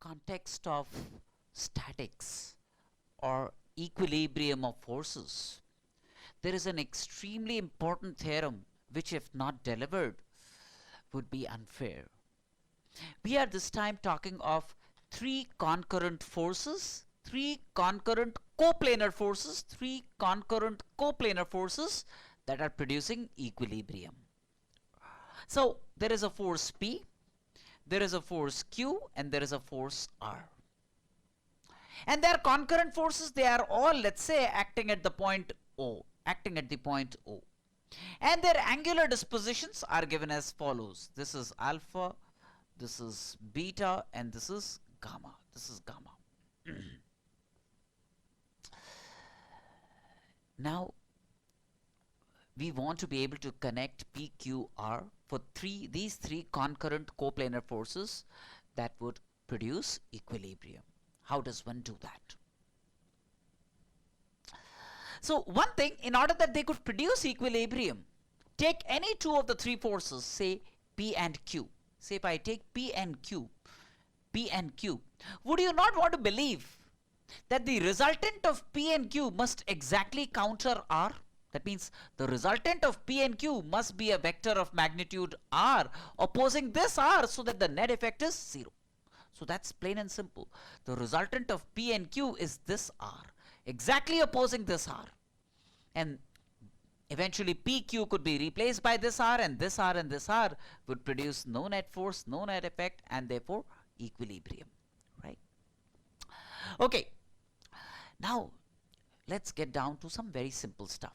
context of statics or equilibrium of forces, there is an extremely important theorem which, if not delivered, would be unfair. We are this time talking of three concurrent forces, three concurrent coplanar forces that are producing equilibrium. So there is a force P, there is a force Q, and there is a force R. And they are concurrent forces. They are all, let's say, acting at the point O. And their angular dispositions are given as follows. This is alpha, this is beta, and this is gamma. Now, we want to be able to connect P, Q, R for these three concurrent coplanar forces that would produce equilibrium. How does one do that? So one thing, in order that they could produce equilibrium, take any two of the three forces, say P and Q. Say if I take P and Q, would you not want to believe that the resultant of P and Q must exactly counter R? That means the resultant of P and Q must be a vector of magnitude R opposing this R, so that the net effect is 0. So that's plain and simple. The resultant of P and Q is this R, exactly opposing this R. And eventually PQ could be replaced by this R, and this R and this R would produce no net force, no net effect, and therefore equilibrium. Right? Okay. Now let's get down to some very simple stuff.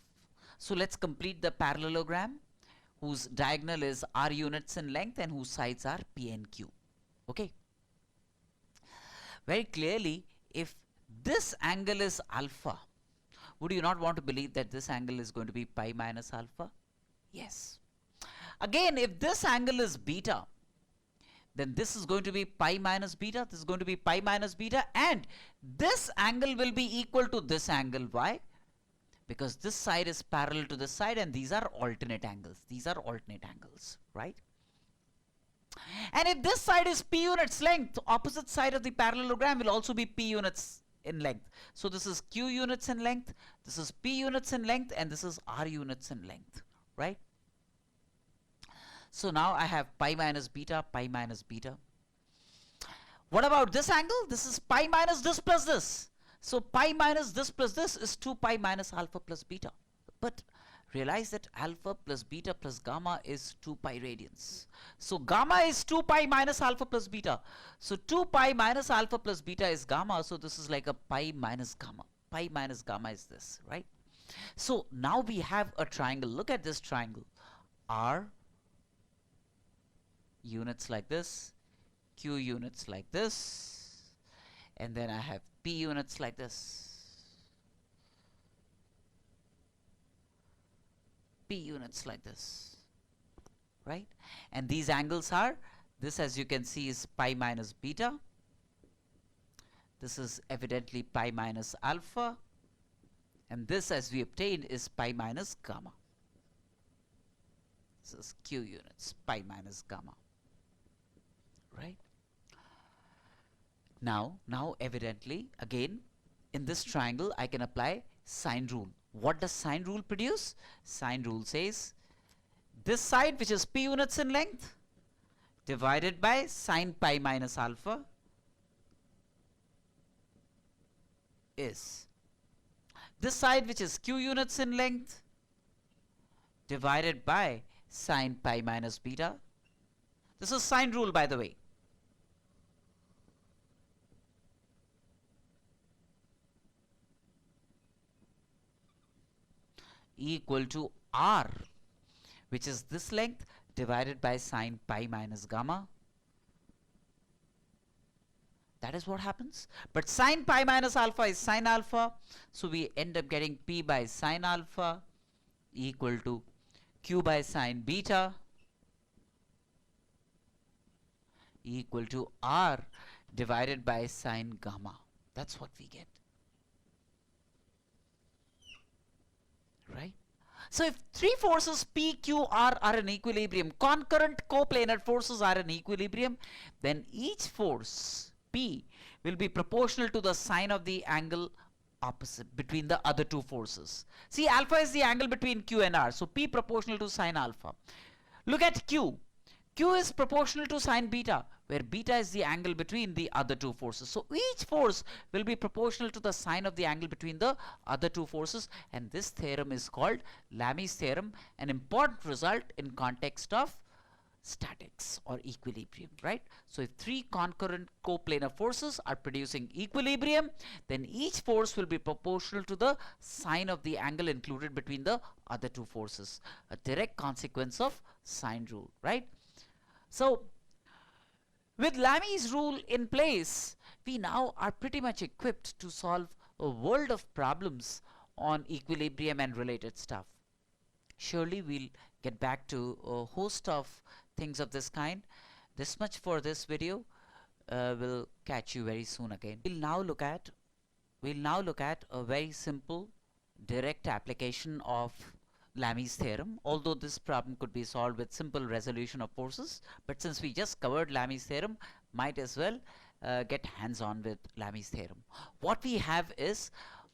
So let's complete the parallelogram whose diagonal is R units in length and whose sides are P and Q. Okay. Very clearly, if this angle is alpha, would you not want to believe that this angle is going to be pi minus alpha? Yes. Again, if this angle is beta, then this is going to be pi minus beta, this is going to be pi minus beta, and this angle will be equal to this angle. Why? Because this side is parallel to this side, and these are alternate angles. Right? And if this side is P units length, the opposite side of the parallelogram will also be P units in length. So this is Q units in length, this is P units in length, and this is R units in length. Right? So now I have pi minus beta. What about this angle? This is pi minus this plus this. So pi minus this plus this is 2 pi minus alpha plus beta. But realize that alpha plus beta plus gamma is 2 pi radians. So gamma is 2 pi minus alpha plus beta. So 2 pi minus alpha plus beta is gamma. So this is like a pi minus gamma. Pi minus gamma is this, right? So now we have a triangle. Look at this triangle. R units like this, Q units like this, and then I have P units like this, P units like this, right? And these angles are, this as you can see is pi minus beta, this is evidently pi minus alpha, and this as we obtained is pi minus gamma. This is Q units, pi minus gamma. Right? Now evidently, again, in this triangle I can apply sine rule. What does sine rule produce? Sine rule says this side, which is P units in length, divided by sine pi minus alpha, is this side, which is Q units in length, divided by sine pi minus beta. This is sine rule, by the way. Equal to R, which is this length, divided by sine pi minus gamma. That is what happens. But sine pi minus alpha is sine alpha, so we end up getting P by sine alpha equal to Q by sine beta equal to R divided by sine gamma. That's what we get. Right? So if three forces P, Q, R are in equilibrium, concurrent coplanar forces are in equilibrium, then each force P will be proportional to the sine of the angle opposite between the other two forces. See, alpha is the angle between Q and R, so P proportional to sine alpha. Look at Q. Q is proportional to sine beta, where beta is the angle between the other two forces. So each force will be proportional to the sine of the angle between the other two forces, and this theorem is called Lami's theorem, an important result in context of statics or equilibrium, right? So if three concurrent coplanar forces are producing equilibrium, then each force will be proportional to the sine of the angle included between the other two forces, a direct consequence of sine rule, right? So with Lami's rule in place, we now are pretty much equipped to solve a world of problems on equilibrium and related stuff. Surely we'll get back to a host of things of this kind. This much for this video. We'll catch you very soon again. We'll now look at a very simple direct application of Lami's theorem, although this problem could be solved with simple resolution of forces, but since we just covered Lami's theorem, might as well get hands-on with Lami's theorem. What we have is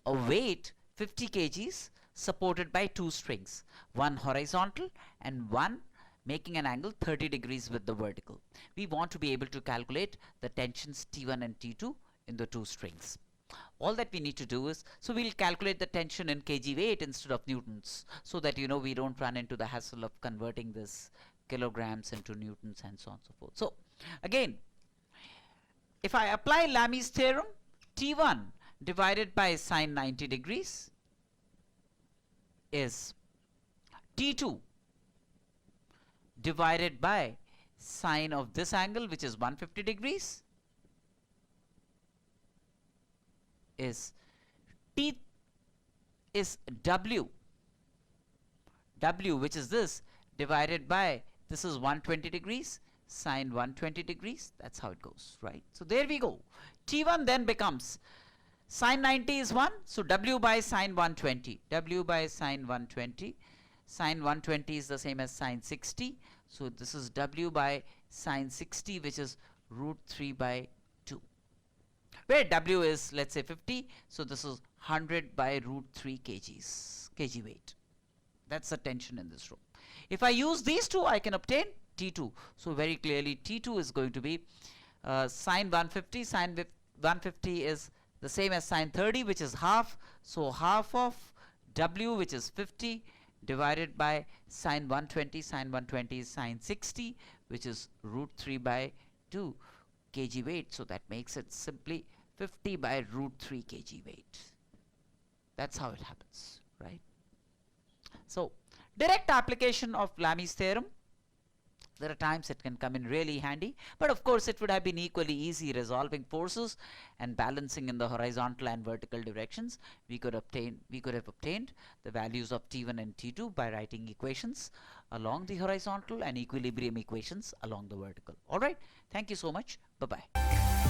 a weight 50 kgs supported by two strings, one horizontal and one making an angle 30 degrees with the vertical. We want to be able to calculate the tensions T1 and T2 in the two strings. All that we need to do is, so we'll calculate the tension in kg weight instead of newtons, so that we don't run into the hassle of converting this kilograms into newtons and so on and so forth. So again, if I apply Lami's theorem, T1 divided by sine 90 degrees is T2 divided by sine of this angle, which is 150 degrees, is T is W which is this, divided by this is 120 degrees sine 120 degrees. That's how it goes, right? So there we go. T1 then becomes sine 90 is 1, so W by sine 120, W by sine 120. Sine 120 is the same as sine 60, so this is W by sine 60, which is root 3 by 2, where W is, let's say, 50, so this is 100 by root 3 kg weight. That's the tension in this room. If I use these two, I can obtain T2. So very clearly T2 is going to be sine 150. Sine 150 is the same as sine 30, which is half, so half of W, which is 50, divided by sine 120. Sine 120 is sine 60, which is root 3 by 2 kg weight. So that makes it simply 50 by root 3 kg weight. That's how it happens, right? So direct application of Lami's theorem. There are times it can come in really handy, but of course it would have been equally easy resolving forces and balancing in the horizontal and vertical directions. We could have obtained the values of T1 and T2 by writing equations along the horizontal and equilibrium equations along the vertical. All right, thank you so much. Bye bye.